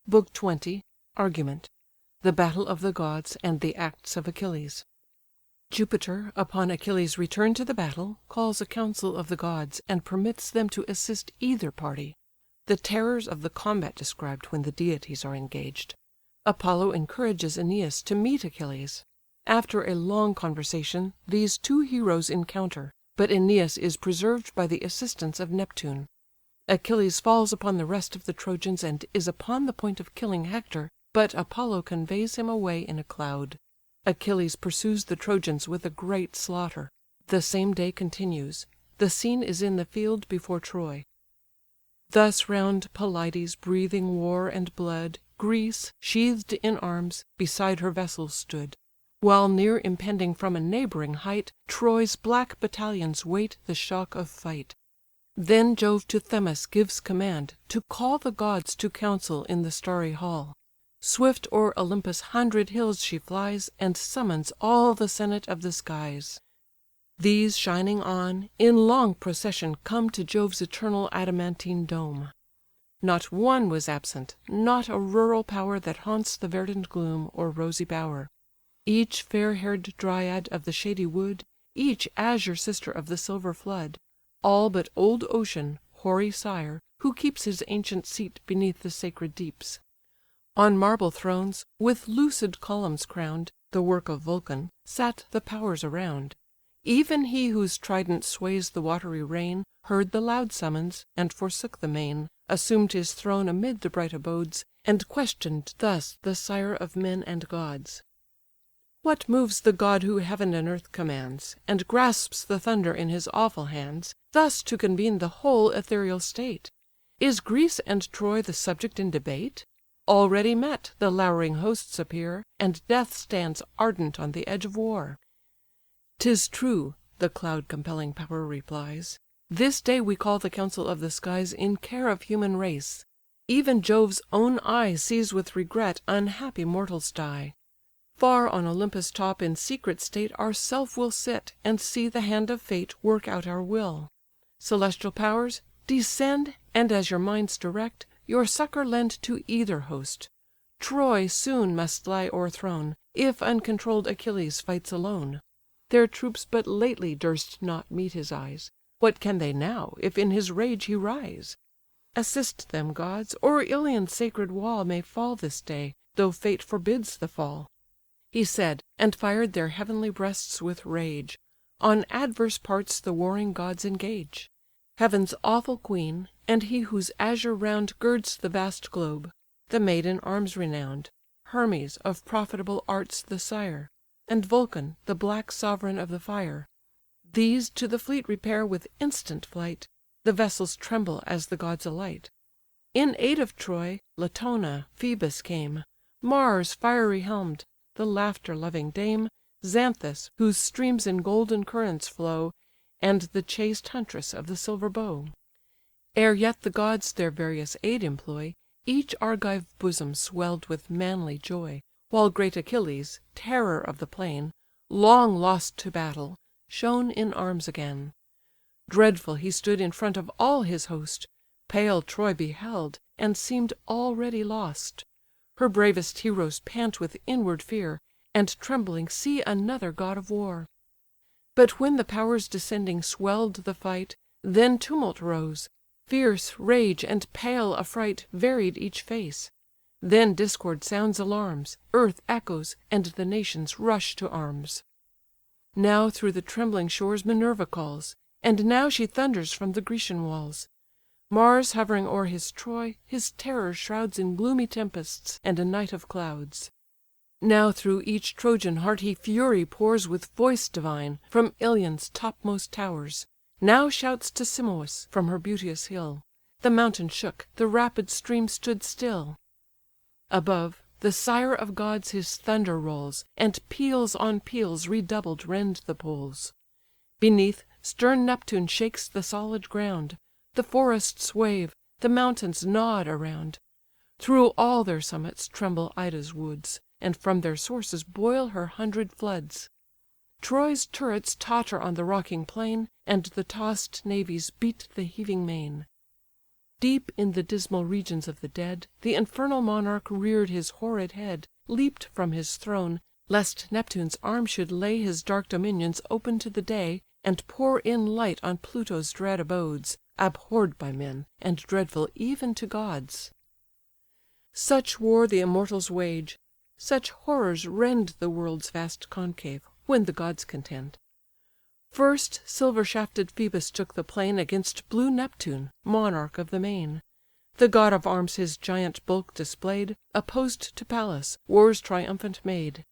Book 20. Argument. The battle of the gods, and the acts of Achilles. Jupiter, upon Achilles' return to the battle, calls a council of the gods, and permits them to assist either party. The terrors of the combat described when the deities are engaged. Apollo encourages Æneas to meet Achilles. After a long conversation, these two heroes encounter, but Æneas is preserved by the assistance of Neptune. Achilles falls upon the rest of the Trojans and is upon the point of killing Hector, but Apollo conveys him away in a cloud. Achilles pursues the Trojans with a great slaughter. The same day continues. The scene is in the field before Troy. Thus round Pelides breathing war and blood, Greece, sheathed in arms, beside her vessels stood; while near impending from a neighbouring height, Troy's black battalions wait the shock of fight. Then Jove to Themis gives command, to call the gods to council in the starry hall. Swift o'er Olympus' 100 hills she flies, and summons all the senate of the skies. These shining on, in long procession come to Jove's eternal adamantine dome. Not one was absent, not a rural power that haunts the verdant gloom, or rosy bower. Each fair-haired dryad of the shady wood, each azure sister of the silver flood; all but old Ocean, hoary sire, who keeps his ancient seat beneath the sacred deeps. On marble thrones, with lucid columns crowned, the work of Vulcan, sat the powers around. Even he whose trident sways the watery reign, heard the loud summons, and forsook the main, assumed his throne amid the bright abodes, and questioned thus the sire of men and gods: "What moves the god who heaven and earth commands, and grasps the thunder in his awful hands, thus to convene the whole ethereal state? Is Greece and Troy the subject in debate? Already met, the lowering hosts appear, and death stands ardent on the edge of war." "'Tis true," the cloud-compelling power replies, "This day we call the council of the skies In care of human race. Even Jove's own eye Sees with regret unhappy mortals die. Far on Olympus' top in secret state Ourself will sit, and see the hand of fate Work out our will. Celestial powers, descend, And as your minds direct, your succour lend To either host. Troy soon must lie o'erthrown, If uncontrolled Achilles fights alone. Their troops but lately durst not meet his eyes; What can they now, if in his rage he rise? Assist them, gods, or Ilion's sacred wall May fall this day, though fate forbids the fall." He said, and fired their heavenly breasts with rage. On adverse parts the warring gods engage. Heaven's awful queen, and he whose azure round Girds the vast globe; the maid in arms renowned; Hermes, of profitable arts the sire; And Vulcan, the black sovereign of the fire: These to the fleet repair with instant flight; The vessels tremble as the gods alight. In aid of Troy, Latona, Phœbus came; Mars fiery helmed, the laughter-loving dame; Xanthus, whose streams in golden currents flow; And the chaste huntress of the silver bow. Ere yet the gods their various aid employ, Each Argive bosom swell'd with manly joy; While great Achilles, terror of the plain, Long lost to battle, shone in arms again. Dreadful he stood in front of all his host; Pale Troy beheld, and seem'd already lost. Her bravest heroes pant with inward fear, And trembling see another god of war. But when the powers descending swell'd the fight, Then tumult rose; fierce rage and pale affright Varied each face. Then discord sounds alarms, earth echoes, and the nations rush to arms. Now through the trembling shores Minerva calls, And now she thunders from the Grecian walls. Mars hovering o'er his Troy, his terror shrouds In gloomy tempests, and a night of clouds. Now through each Trojan heart he fury pours With voice divine, from Ilion's topmost towers; Now shouts to Simois from her beauteous hill; The mountain shook, the rapid stream stood still. Above, the sire of gods his thunder rolls, And peals on peals redoubled rend the poles. Beneath, stern Neptune shakes the solid ground; The forests wave, the mountains nod around. Through all their summits tremble Ida's woods, And from their sources boil her 100 floods. Troy's turrets totter on the rocking plain, And the toss'd navies beat the heaving main. Deep in the dismal regions of the dead, the infernal monarch rear'd his horrid head, leap'd from his throne, lest Neptune's arm should lay his dark dominions open to the day, and pour in light on Pluto's dread abodes, abhorr'd by men, and dreadful even to gods. Such war the immortals wage, such horrors rend the world's vast concave, when the gods contend. First silver shafted Phœbus took the plain Against blue Neptune, monarch of the main. The god of arms his giant bulk display'd, Opposed to Pallas, war's triumphant maid.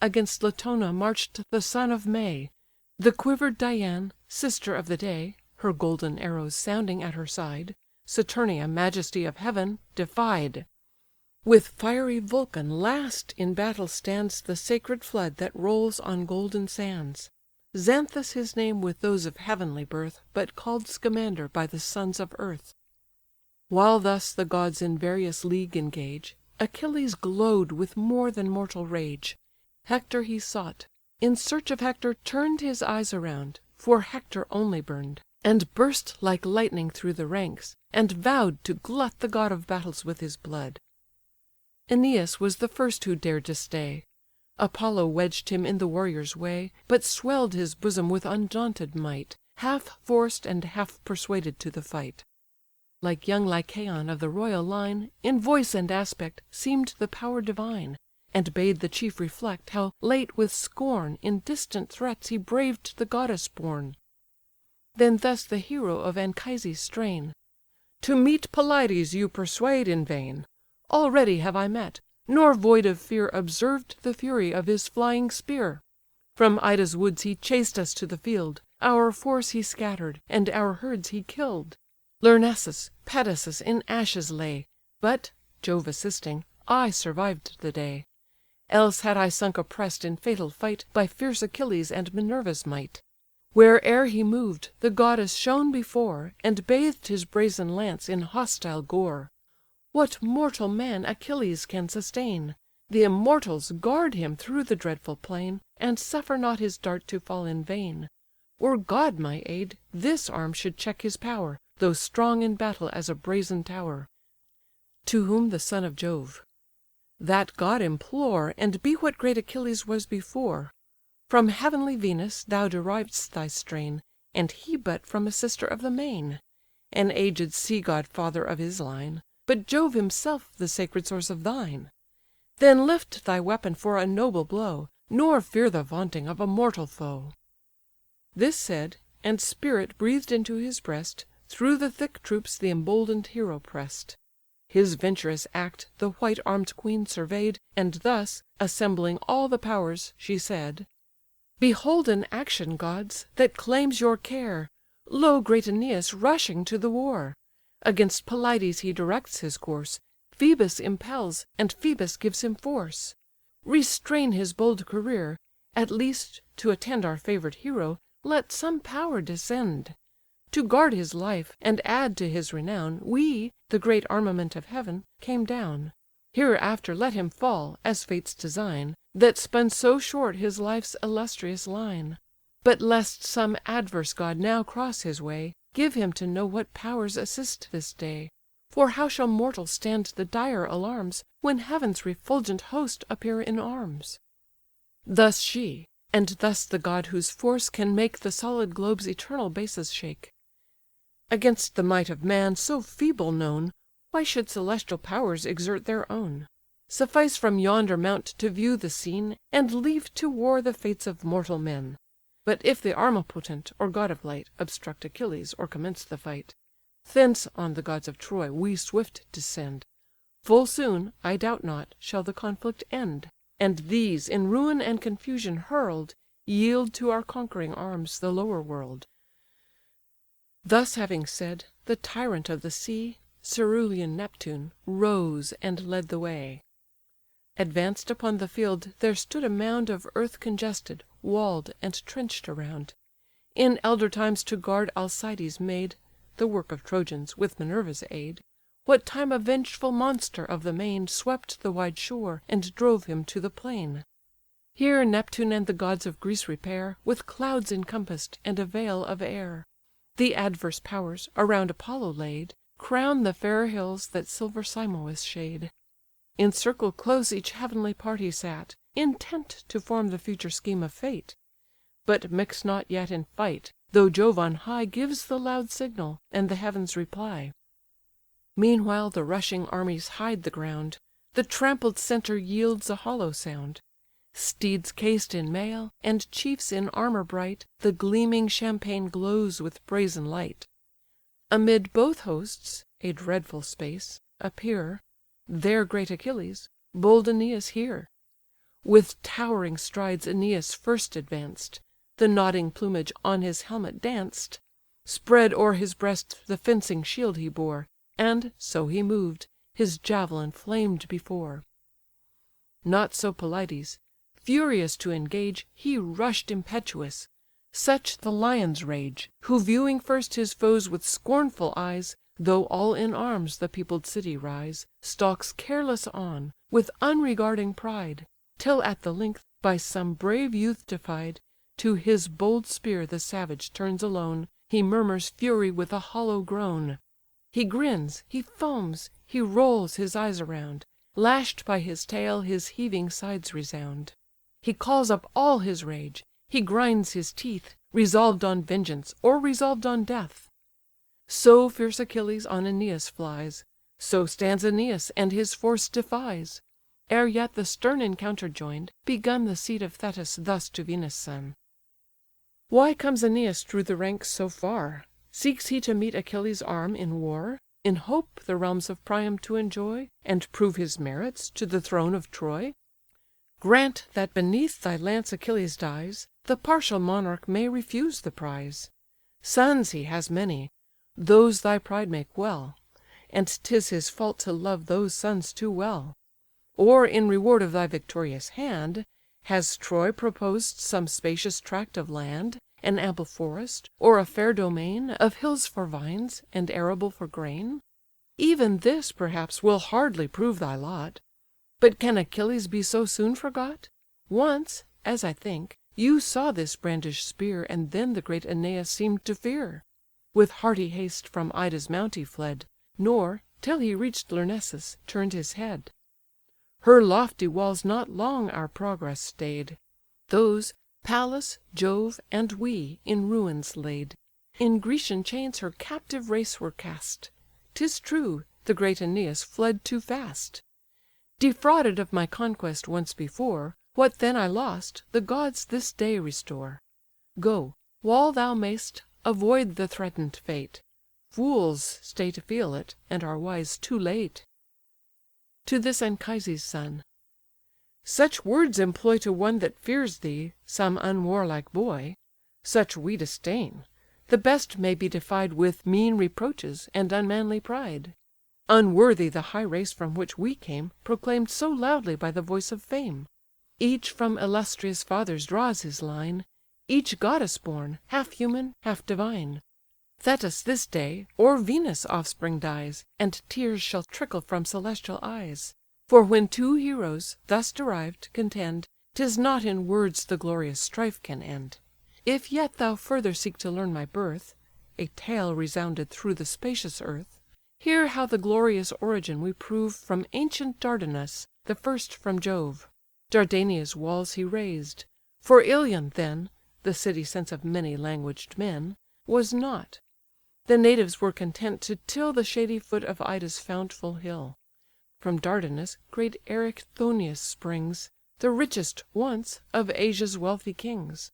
Against Latona march'd the son of May, The quiver'd Dian, sister of the day, Her golden arrows sounding at her side, Saturnia, majesty of heaven, defied. With fiery Vulcan last in battle stands The sacred flood that rolls on golden sands. Xanthus his name with those of heavenly birth, But called Scamander by the sons of earth. While thus the gods in various league engage, Achilles glow'd with more than mortal rage. Hector he sought; in search of Hector turn'd His eyes around, for Hector only burn'd, And burst like lightning through the ranks, and vow'd To glut the god of battles with his blood. Æneas was the first who dared to stay. Apollo wedged him in the warrior's way, But swell'd his bosom with undaunted might, Half forced and half persuaded to the fight. Like young Lycaon of the royal line, In voice and aspect seem'd the power divine, And bade the chief reflect, how late with scorn In distant threats he braved the goddess born. Then thus the hero of Anchises' strain: "To meet Pelides you persuade in vain. Already have I met, nor void of fear Observed the fury of his flying spear. From Ida's woods he chased us to the field, Our force he scatter'd, and our herds he kill'd. Lyrnessus, Pedasus in ashes lay, But, Jove assisting, I survived the day. Else had I sunk oppress'd in fatal fight By fierce Achilles and Minerva's might. Where'er he moved, the goddess shone before, And bathed his brazen lance in hostile gore. What mortal man Achilles can sustain? The immortals guard him through the dreadful plain, And suffer not his dart to fall in vain. Were God my aid, this arm should check his power, Though strong in battle as a brazen tower." To whom the son of Jove: "That god implore, And be what great Achilles was before. From heavenly Venus thou derivedst thy strain, And he but from a sister of the main; An aged sea god father of his line, But Jove himself the sacred source of thine. Then lift thy weapon for a noble blow, Nor fear the vaunting of a mortal foe." This said, and spirit breathed into his breast, Through the thick troops the emboldened hero press'd. His venturous act the white arm'd queen survey'd, And thus, assembling all the powers, she said: "Behold an action, gods, that claims your care! Lo great Æneas rushing to the war! Against Pelides he directs his course, Phœbus impels, and Phœbus gives him force. Restrain his bold career; at least, to attend Our favour'd hero, let some power descend. To guard his life, and add to his renown, We, the great armament of heaven, came down. Hereafter let him fall, as fates design, That spun so short his life's illustrious line. But lest some adverse god now cross his way, Give him to know what powers assist this day. For how shall mortals stand the dire alarms, When heaven's refulgent host appear in arms?" Thus she; and thus the god whose force can make The solid globe's eternal bases shake. Against the might of man so feeble known, Why should celestial powers exert their own? Suffice from yonder mount to view the scene, And leave to war the fates of mortal men. But if the Armipotent, or god of light, Obstruct Achilles, or commence the fight, Thence on the gods of Troy we swift descend. Full soon, I doubt not, shall the conflict end; And these, in ruin and confusion hurl'd, Yield to our conquering arms the lower world." Thus having said, the tyrant of the sea, Cerulean Neptune, rose and led the way. Advanced upon the field there stood a mound Of earth congested, wall'd, and trench'd around. In elder times to guard Alcides made (the work of Trojans, with Minerva's aid), What time a vengeful monster of the main Swept the wide shore, and drove him to the plain. Here Neptune and the gods of Greece repair, With clouds encompassed, and a veil of air. The adverse powers, around Apollo laid, crown the fair hills that silver Simois shade. Encircled close each heavenly party sat, intent to form the future scheme of fate; but mix not yet in fight, though Jove on high gives the loud signal, and the heavens reply. Meanwhile the rushing armies hide the ground, the trampled centre yields a hollow sound. Steeds cased in mail, and chiefs in armour bright, the gleaming champaign glows with brazen light. Amid both hosts (a dreadful space) appear, there great Achilles, bold Æneas here. With towering strides Æneas first advanced, the nodding plumage on his helmet danced; spread o'er his breast the fencing shield he bore, and, so he moved, his javelin flamed before. Not so Pelides: furious to engage, he rush'd impetuous; such the lion's rage, who viewing first his foes with scornful eyes, though all in arms the peopled city rise, stalks careless on, with unregarding pride, till at the length, by some brave youth defied, to his bold spear the savage turns alone, he murmurs fury with a hollow groan. He grins, he foams, he rolls his eyes around, lash'd by his tail his heaving sides resound. He calls up all his rage, he grinds his teeth, resolved on vengeance, or resolved on death. So fierce Achilles on Æneas flies, so stands Æneas, and his force defies. Ere yet the stern encounter join'd, begun the seat of Thetis thus to Venus' son: "Why comes Æneas through the ranks so far? Seeks he to meet Achilles' arm in war, in hope the realms of Priam to enjoy, and prove his merits to the throne of Troy? Grant that beneath thy lance Achilles dies, the partial monarch may refuse the prize. Sons he has many; those thy pride make well, and 'tis his fault to love those sons too well. Or, in reward of thy victorious hand, has Troy proposed some spacious tract of land, an ample forest, or a fair domain, of hills for vines, and arable for grain? Even this, perhaps, will hardly prove thy lot. But can Achilles be so soon forgot? Once, as I think, you saw this brandished spear, and then the great Æneas seem'd to fear. With hearty haste from Ida's mount he fled, nor, till he reach'd Lyrnessus, turned his head. Her lofty walls not long our progress stay'd; those, Pallas, Jove, and we, in ruins laid. In Grecian chains her captive race were cast; 'Tis true, the great Æneas fled too fast. Defrauded of my conquest once before, what then I lost, the gods this day restore. Go, while thou mayst, avoid the threatened fate; Fools stay to feel it, and are wise too late." To this Anchises' son: "Such words employ to one that fears thee, some unwarlike boy; such we disdain: the best may be defied with mean reproaches, and unmanly pride. Unworthy the high race from which we came, proclaimed so loudly by the voice of fame. Each from illustrious fathers draws his line, each goddess born, half human, half divine. Thetis this day, or Venus' offspring dies, and tears shall trickle from celestial eyes. For when two heroes, thus derived, contend, 'Tis not in words the glorious strife can end. If yet thou further seek to learn my birth, (A tale resounded through the spacious earth,) Hear how the glorious origin we prove From ancient Dardanus, the first from Jove. Dardania's walls he razed; for Ilion then (the city sense of many languaged men) was not. The natives were content to till the shady foot of Ida's fountful hill. From Dardanus great Erichthonius springs, the richest, once, of Asia's wealthy kings.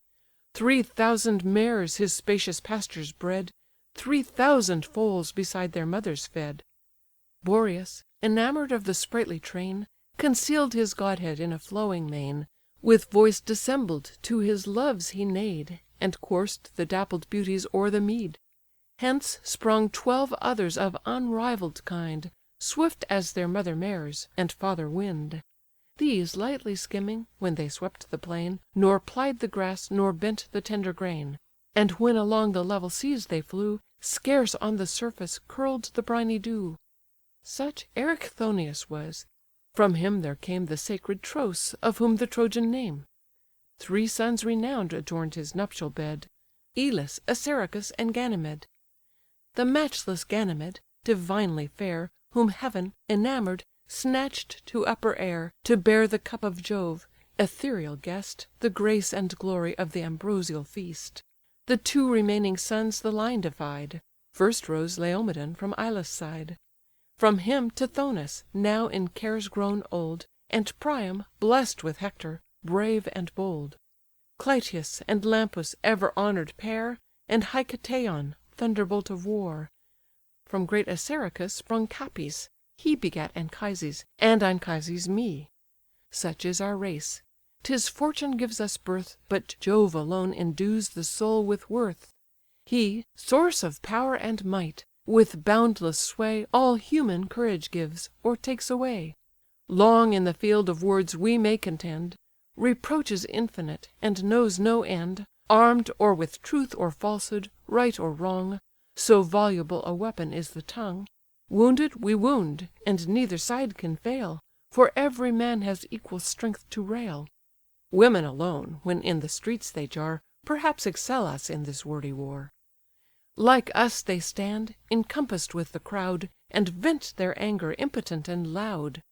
3,000 mares his spacious pastures bred, 3,000 foals beside their mothers fed. Boreas, enamour'd of the sprightly train, conceal'd his godhead in a flowing mane, with voice dissembled to his loves he neighed, and coursed the dappled beauties o'er the mead. Hence sprung 12 others of unrivalled kind, Swift as their mother mares, and father wind. These lightly skimming, when they swept the plain, Nor plied the grass, nor bent the tender grain; And when along the level seas they flew, Scarce on the surface curl'd the briny dew. Such Erichthonius was: from him there came The sacred Tros, of whom the Trojan name. 3 sons renown'd adorn'd his nuptial bed, Ilus, Assaracus, and Ganymed. The matchless Ganymed, divinely fair, Whom heaven, enamour'd, snatch'd to upper air, To bear the cup of Jove, ethereal guest, The grace and glory of the ambrosial feast. The two remaining sons the line divide: First rose Laomedon from Ilus' side; From him Tithonus, now in cares grown old, And Priam, bless'd with Hector, brave and bold; Clytius and Lampus, ever honour'd pair, And Hicetaon, thunderbolt of war. From great Assaracus sprung Capys, he begat Anchises, and Anchises me. Such is our race: 'tis fortune gives us birth, But Jove alone endues the soul with worth. He, source of power and might, with boundless sway All human courage gives, or takes away. Long in the field of words we may contend, Reproaches infinite, and knows no end, Arm'd or with truth or falsehood, right or wrong, So voluble a weapon is the tongue. Wounded we wound, and neither side can fail, For every man has equal strength to rail. Women alone, when in the streets they jar, Perhaps excel us in this wordy war. Like us they stand, encompass'd with the crowd, And vent their anger impotent and loud.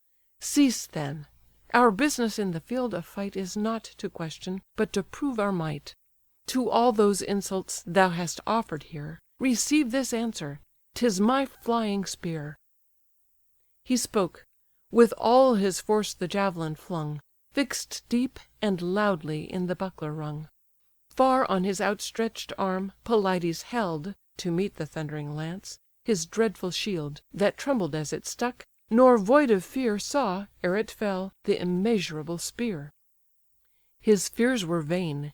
Cease then: our business in the field of fight Is not to question, but to prove our might. To all those insults thou hast offer'd here, Receive this answer: 'tis my flying spear." He spoke; with all his force the javelin flung, Fix'd deep, and loudly in the buckler rung. Far on his outstretch'd arm Pelides held, to meet the thundering lance, His dreadful shield, that trembled as it stuck, Nor void of fear saw, ere it fell, the immeasurable spear. His fears were vain: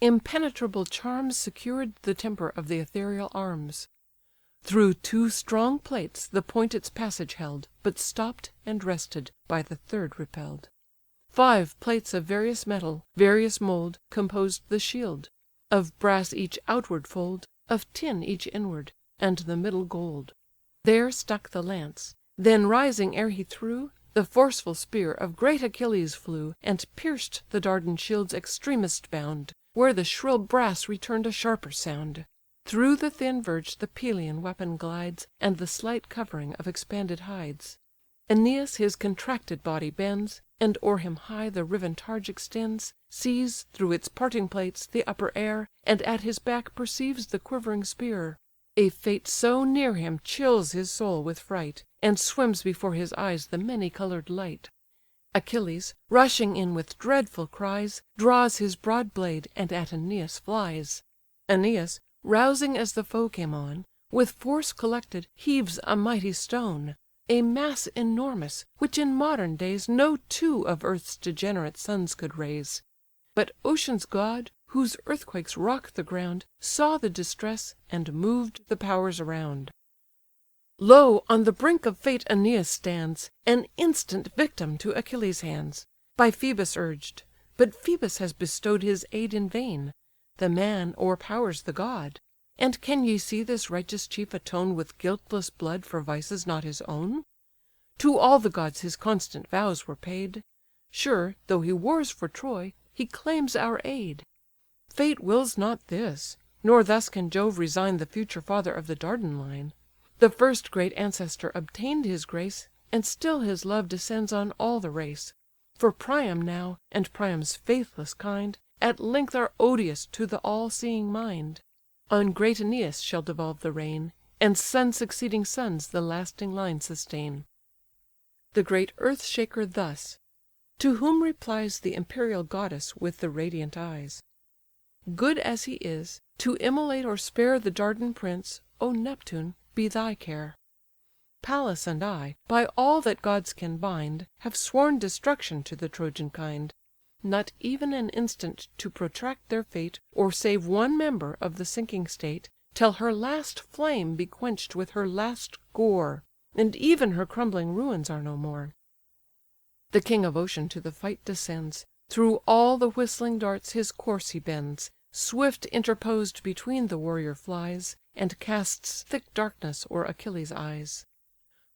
impenetrable charms Secured the temper of the ethereal arms. Through two strong plates the point its passage held, But stopp'd, and rested, by the third repell'd. 5 plates of various metal, various mould, Composed the shield; of brass each outward fold, Of tin each inward, and the middle gold. There stuck the lance; then rising ere he threw, The forceful spear of great Achilles flew, And pierced the Dardan shield's extremest bound, Where the shrill brass return'd a sharper sound. Through the thin verge the Pelean weapon glides, And the slight covering of expanded hides. Æneas his contracted body bends, And o'er him high the riven targe extends, Sees, through its parting plates, the upper air, And at his back perceives the quivering spear. A fate so near him chills his soul with fright, And swims before his eyes the many-colour'd light. Achilles, rushing in with dreadful cries, Draws his broad blade, and at Æneas flies. Æneas, rousing as the foe came on, With force collected heaves a mighty stone; A mass enormous, which in modern days No two of earth's degenerate sons could raise. But ocean's god, whose earthquakes rock the ground, Saw the distress, and moved the powers around. Lo! on the brink of fate Æneas stands, An instant victim to Achilles' hands, By Phœbus urged; but Phœbus has bestow'd His aid in vain: the man o'erpowers the god. And can ye see this righteous chief atone With guiltless blood for vices not his own? To all the gods his constant vows were paid; Sure, though he wars for Troy, he claims our aid. Fate wills not this; nor thus can Jove resign The future father of the Dardan line. The first great ancestor obtained his grace, And still his love descends on all the race. For Priam now, and Priam's faithless kind, At length are odious to the all seeing mind. On great Æneas shall devolve the reign, And son succeeding sons the lasting line sustain." The great earth shaker thus: to whom replies The imperial goddess with the radiant eyes: "Good as he is, to immolate or spare The Dardan prince, O Neptune, be thy care. Pallas and I, by all that gods can bind, Have sworn destruction to the Trojan kind; Not even an instant to protract their fate, Or save one member of the sinking state, Till her last flame be quench'd with her last gore, And even her crumbling ruins are no more." The king of ocean to the fight descends; Through all the whistling darts his course he bends, Swift interposed between the warrior flies, And casts thick darkness o'er Achilles' eyes.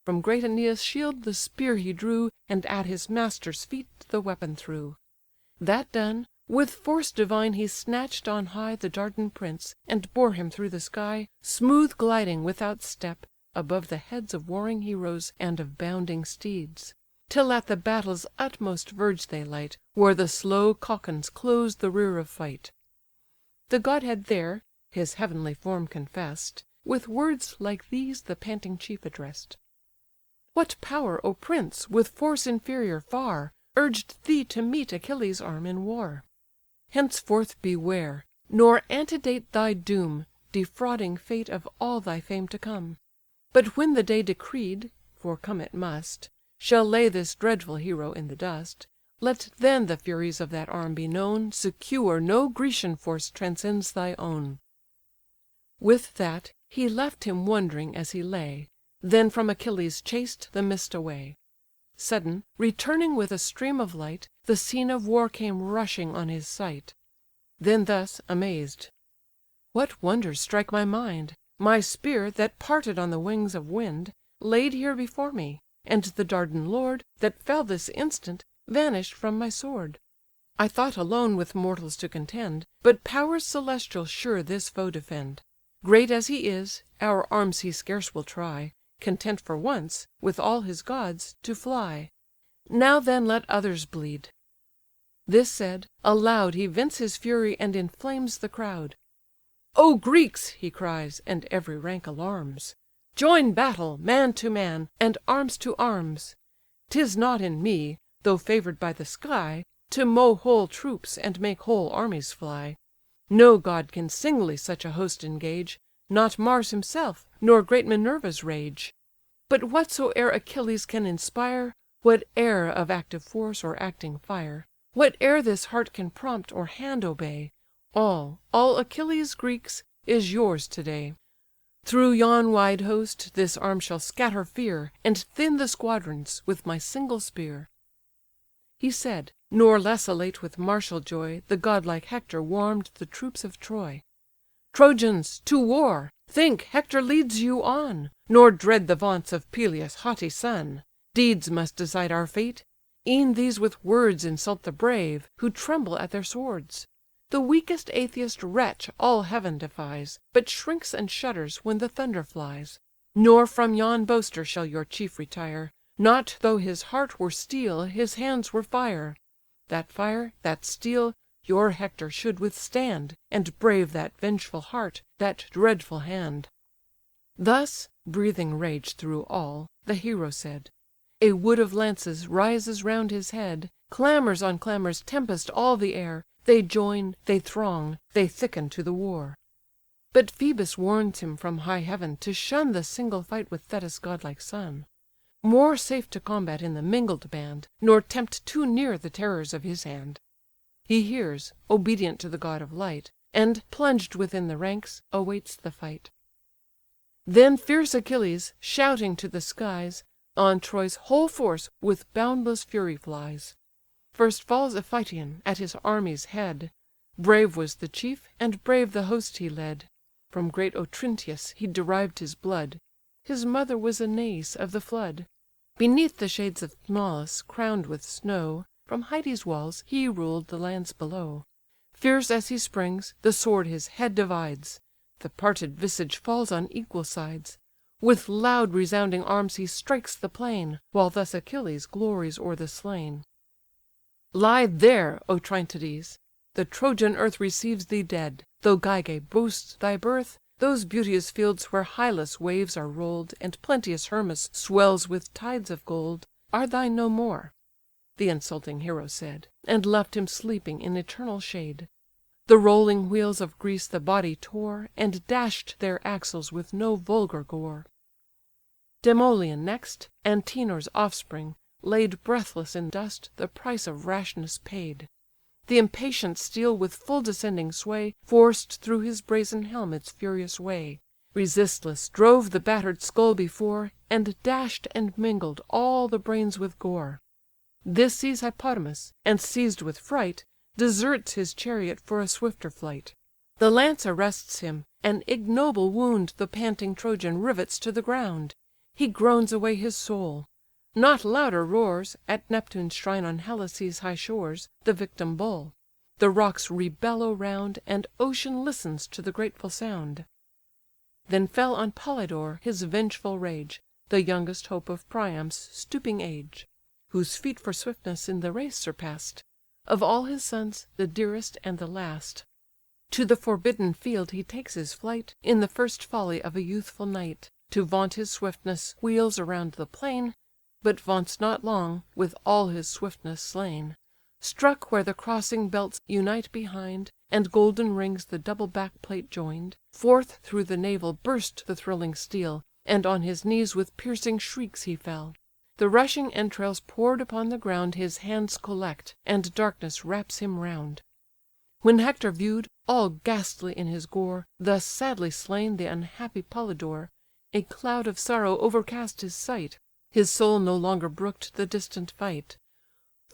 From great Æneas' shield the spear he drew, And at his master's feet the weapon threw. That done, with force divine he snatch'd on high The Dardan prince, and bore him through the sky, Smooth gliding without step, above the heads of warring heroes and of bounding steeds; till at the battle's utmost verge they light, where the slow calkins close the rear of fight. The godhead there (his heavenly form confess'd) with words like these the panting chief address'd: "What power, O prince, with force inferior far, urged thee to meet Achilles' arm in war? Henceforth beware, nor antedate thy doom, defrauding fate of all thy fame to come. But when the day decreed (for come it must) shall lay this dreadful hero in the dust, let then the furies of that arm be known, secure no Grecian force transcends thy own." With that, he left him wondering as he lay, then from Achilles chased the mist away. Sudden, returning with a stream of light, the scene of war came rushing on his sight. Then thus, amazed: "What wonders strike my mind! My spear, that parted on the wings of wind, laid here before me, and the Dardan lord, that fell this instant, vanish'd from my sword. I thought alone with mortals to contend, but powers celestial sure this foe defend. Great as he is, our arms he scarce will try, content for once, with all his gods, to fly. Now then let others bleed." This said, aloud he vents his fury, and inflames the crowd. "O Greeks! (he cries, and every rank alarms) Join battle, man to man, and arms to arms. 'Tis not in me, though favour'd by the sky, To mow whole troops, and make whole armies fly. No god can singly such a host engage, Not Mars himself, nor great Minerva's rage. But whatsoe'er Achilles can inspire, Whate'er of active force or acting fire, Whate'er this heart can prompt, or hand obey, All Achilles, Greeks, is yours to day. Through yon wide host this arm shall scatter fear, And thin the squadrons with my single spear." He said, nor less elate with martial joy, The godlike Hector warm'd the troops of Troy. "Trojans, to war! Think, Hector leads you on, Nor dread the vaunts of Peleus' haughty son. Deeds must decide our fate: e'en these with words Insult the brave, who tremble at their swords. The weakest atheist wretch all heaven defies, But shrinks and shudders when the thunder flies. Nor from yon boaster shall your chief retire, Not though his heart were steel, his hands were fire. That fire, that steel, your Hector should withstand, And brave that vengeful heart, that dreadful hand." Thus, breathing rage through all, the hero said. A wood of lances rises round his head, Clamours on clamours tempest all the air, They join, they throng, they thicken to the war. But Phœbus warns him from high heaven to shun The single fight with Thetis' godlike son; More safe to combat in the mingled band, Nor tempt too near the terrors of his hand. He hears, obedient to the god of light, And, plunged within the ranks, awaits the fight. Then fierce Achilles, shouting to the skies, On Troy's whole force with boundless fury flies. First falls Iphition at his army's head; Brave was the chief, and brave the host he led. From great Otryntius he derived his blood; His mother was Aeneas of the flood. Beneath the shades of Tmolus, crown'd with snow, From Hyde's walls he ruled the lands below. Fierce as he springs, the sword his head divides; The parted visage falls on equal sides. With loud resounding arms he strikes the plain, While thus Achilles glories o'er the slain: "Lie there, Otryntides! The Trojan earth Receives thee dead: though Gygae boasts thy birth, Those beauteous fields where Hylas' waves are roll'd, And plenteous Hermus swells with tides of gold, Are thine no more." The insulting hero said, And left him sleeping in eternal shade. The rolling wheels of Greece the body tore, And dash'd their axles with no vulgar gore. Demoleon next, Antenor's offspring, laid Breathless in dust, the price of rashness paid. The impatient steel with full descending sway Forced through his brazen helm its furious way, Resistless drove the batter'd skull before, And dash'd and mingled all the brains with gore. This sees Hippodamas, and seized with fright, Deserts his chariot for a swifter flight. The lance arrests him, an ignoble wound The panting Trojan rivets to the ground. He groans away his soul; not louder roars, At Neptune's shrine on Helicè's high shores, The victim bull. The rocks rebellow round, And ocean listens to the grateful sound. Then fell on Polydore his vengeful rage, The youngest hope of Priam's stooping age, Whose feet for swiftness in the race surpass'd, Of all his sons the dearest and the last. To the forbidden field he takes his flight, In the first folly of a youthful knight, To vaunt his swiftness wheels around the plain, But vaunts not long, with all his swiftness slain. Struck where the crossing belts unite behind, And golden rings the double backplate join'd, Forth through the navel burst the thrilling steel, And on his knees with piercing shrieks he fell. The rushing entrails pour'd upon the ground His hands collect, and darkness wraps him round. When Hector view'd, all ghastly in his gore, Thus sadly slain the unhappy Polydore, A cloud of sorrow overcast his sight, His soul no longer brook'd the distant fight.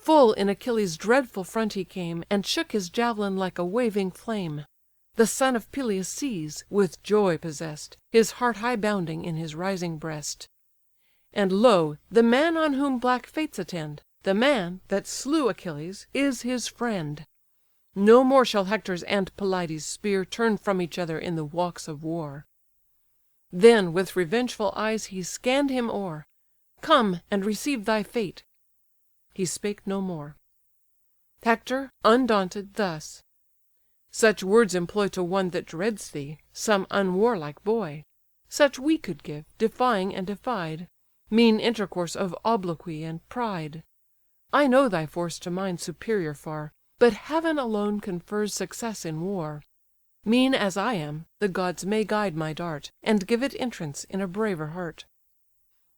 Full in Achilles' dreadful front he came, And shook his javelin like a waving flame. The son of Peleus sees, with joy possess'd, His heart high bounding in his rising breast. And lo! the man on whom black fates attend, The man, that slew Achilles, is his friend. No more shall Hector's and Pelides' spear Turn from each other in the walks of war. Then with revengeful eyes he scann'd him o'er. Come, and receive thy fate. He spake no more. Hector, undaunted, thus: "Such words employ to one that dreads thee, Some unwarlike boy; such we could give, Defying and defied, mean intercourse Of obloquy and pride. I know thy force to mine superior far, But heaven alone confers success in war. Mean as I am, the gods may guide my dart, And give it entrance in a braver heart."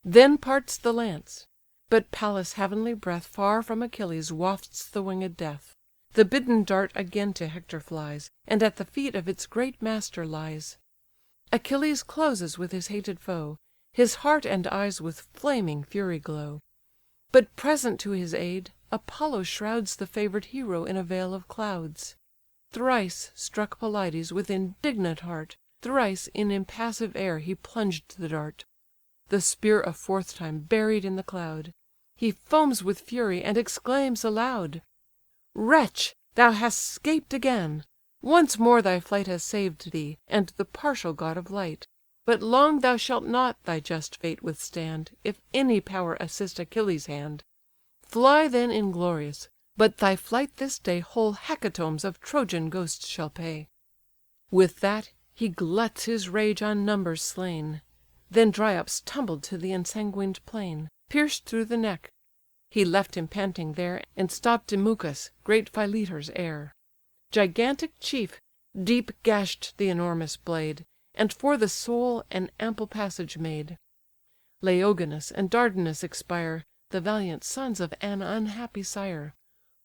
Then parts the lance; but Pallas' heavenly breath Far from Achilles wafts the winged death. The bidden dart again to Hector flies, And at the feet of its great master lies. Achilles closes with his hated foe, His heart and eyes with flaming fury glow. But present to his aid, Apollo shrouds The favour'd hero in a veil of clouds. Thrice struck Pelides with indignant heart, Thrice in impassive air he plunged the dart. The spear a fourth time buried in the cloud, He foams with fury, and exclaims aloud: "Wretch! thou hast 'scaped again! Once more thy flight Has saved thee, and the partial god of light. But long thou shalt not thy just fate withstand, If any power assist Achilles' hand. Fly then inglorious; but thy flight this day Whole hecatombs of Trojan ghosts shall pay." With that, he gluts his rage on numbers slain. Then Dryops tumbled to the ensanguined plain, Pierced through the neck. He left him panting there, And stopp'd Demuchus, great Philetor's heir. Gigantic chief, deep gash'd the enormous blade, And for the soul an ample passage made. Laogonus and Dardanus expire, The valiant sons of an unhappy sire;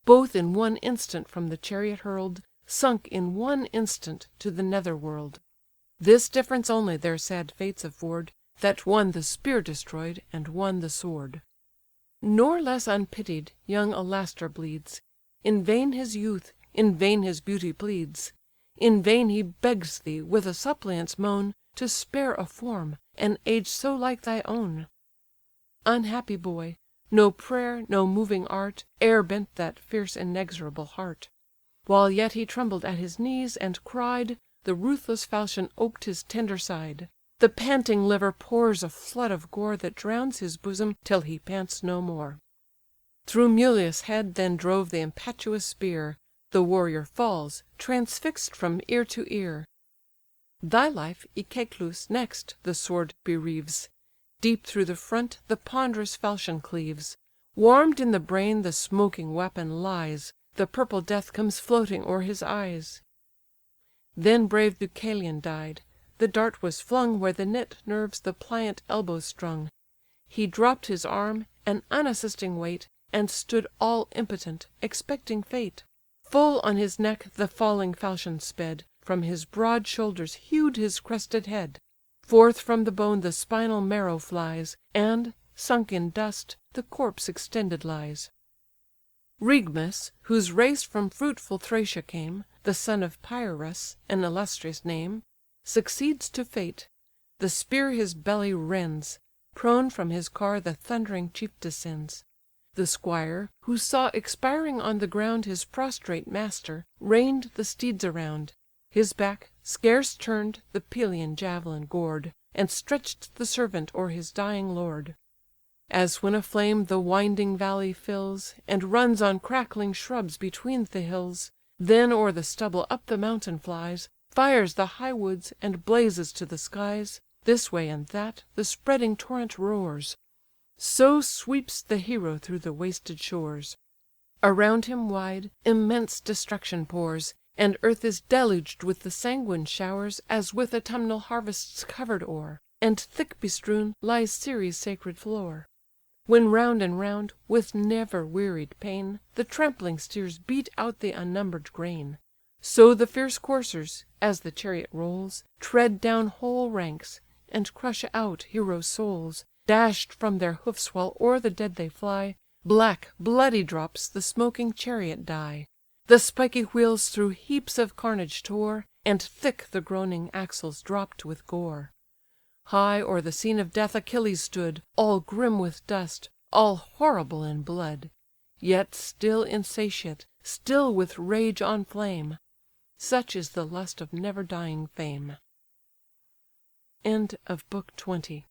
Both in one instant from the chariot hurl'd, Sunk in one instant to the nether world. This difference only their sad fates afford, That one the spear destroyed, and one the sword. Nor less unpitied, young Alastor bleeds; In vain his youth, in vain his beauty pleads; In vain he begs thee, with a suppliant's moan, To spare a form, an age so like thy own. Unhappy boy! no prayer, no moving art, E'er bent that fierce inexorable heart. While yet he trembled at his knees, and cried, The ruthless falchion oped his tender side. The panting liver pours a flood of gore That drowns his bosom till he pants no more. Through Mulius' head then drove the impetuous spear; The warrior falls, transfixed from ear to ear. Thy life, Echeclus, next the sword bereaves; Deep through the front the ponderous falchion cleaves; Warm'd in the brain the smoking weapon lies; The purple death comes floating o'er his eyes. Then brave Deucalion died; the dart was flung Where the knit nerves the pliant elbows strung. He dropp'd his arm, an unassisting weight, And stood all impotent, expecting fate. Full on his neck the falling falchion sped, From his broad shoulders hew'd his crested head. Forth from the bone the spinal marrow flies, And, sunk in dust, the corpse extended lies. Rhigmus, whose race from fruitful Thracia came, The son of Pierus, an illustrious name, Succeeds to fate; the spear his belly rends; Prone from his car the thundering chief descends. The squire, who saw expiring on the ground His prostrate master, rein'd the steeds around. His back, scarce turn'd, the Pelian javelin gored, And stretch'd the servant o'er his dying lord. As when a flame the winding valley fills, And runs on crackling shrubs between the hills, Then o'er the stubble up the mountain flies, Fires the high woods, and blazes to the skies, This way and that the spreading torrent roars; So sweeps the hero through the wasted shores. Around him wide, immense destruction pours, And earth is deluged with the sanguine showers, As with autumnal harvests cover'd o'er, And thick bestrewn lies Ceres' sacred floor. When round and round, with never wearied pain, The trampling steers beat out the unnumber'd grain; So the fierce coursers, as the chariot rolls, Tread down whole ranks, and crush out heroes' souls, Dash'd from their hoofs while o'er the dead they fly, Black, bloody drops the smoking chariot dye; The spiky wheels through heaps of carnage tore, And thick the groaning axles dropp'd with gore. High o'er the scene of death Achilles stood, All grim with dust, all horrible in blood; Yet still insatiate, still with rage on flame: Such is the lust of never dying fame. Book XX.